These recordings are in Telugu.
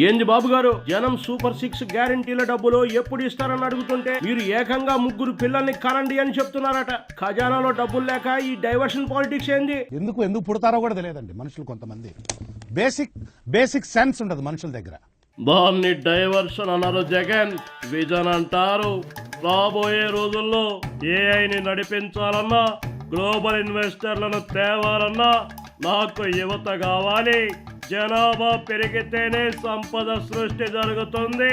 ఏంది బాబు గారు, జనం సూపర్ 6 గ్యారంటీల డబ్బులు ఎప్పుడు ఇస్తారని అడుగుతుంటే మీరు ఏకంగా 3 పిల్లల్ని కనండి అని చెప్తున్నారట. ఖజానాలో డబ్బులు లేక ఈ డైవర్షన్ పాలిటిక్స్ ఏంది? ఎందుకు పుడతారో కూడా తెలియదండి మనుషులు. కొంతమంది బేసిక్ సెన్స్ ఉండదు మనుషుల దగ్గర. దాన్ని డైవర్షన్ అన్నారు జగన్, విజన్ అంటారు. రాబోయే రోజుల్లో ఏఐని నడిపించాలన్నా, గ్లోబల్ ఇన్వెస్టర్లను తేవాలన్నా నాకు యువత కావాలి. జనాభా పెరిగితేనే సంపద సృష్టి జరుగుతుంది.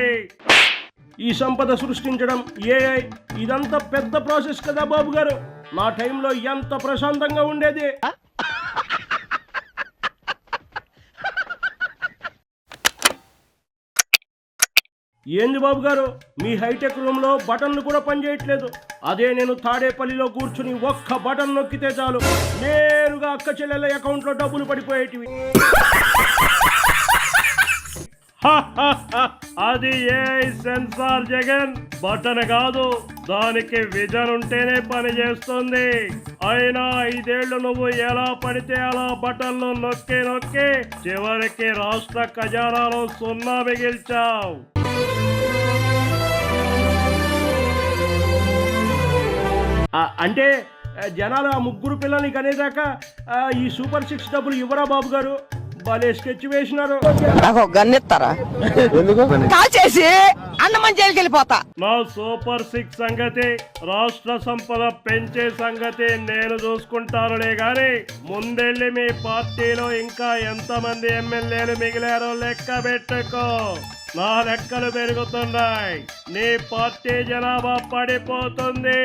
ఈ సంపద సృష్టించడం ఏఐ, ఇదంతా పెద్ద ప్రాసెస్ కదా బాబు గారు. నా టైంలో ఎంత ప్రశాంతంగా ఉండేది. ఏంది బాబు గారు, మీ హైటెక్ రూమ్ లో బటన్లు కూడా పనిచేయట్లేదు. అదే నేను తాడేపల్లిలో కూర్చుని ఒక్క బటన్ నొక్కితే చాలు నేరుగా అక్క చెల్లెల అకౌంట్ లో డబ్బులు పడిపోయేటివి. అది ఏఐ సెన్సార్ జగన్, బటన్ కాదు. దానికి విజన్ ఉంటేనే పని చేస్తుంది. అయినా 5 ఏళ్లు నువ్వు ఎలా పడితే అలా బటన్లు నొక్కి చివరికి రాష్ట్ర ఖజానాలో 0 మిగిల్చావు. అంటే జనాలు ఆ 3 పిల్లల్ని కనేదాకా ఈ సూపర్ 6 డబ్బులు ఇవ్వరా బాబు గారు? భలే స్కెచ్ వేసినారు. నాకు గన్నెత్తారా కాల్చేసి అన్నమని జైలుకి వెళ్ళిపోతా. నా సూపర్ 6 సంగతి, రాష్ట్ర సంపద పెంచే సంగతి నేను చూసుకుంటానులే గాని ముందెళ్ళి మీ పార్టీలో ఇంకా ఎంతమంది ఎమ్మెల్యేలు మిగిలారో లెక్క పెట్టుకో. నా లెక్కలు పెరుగుతున్నాయి, నీ పార్టీ జనాభా పడిపోతుంది.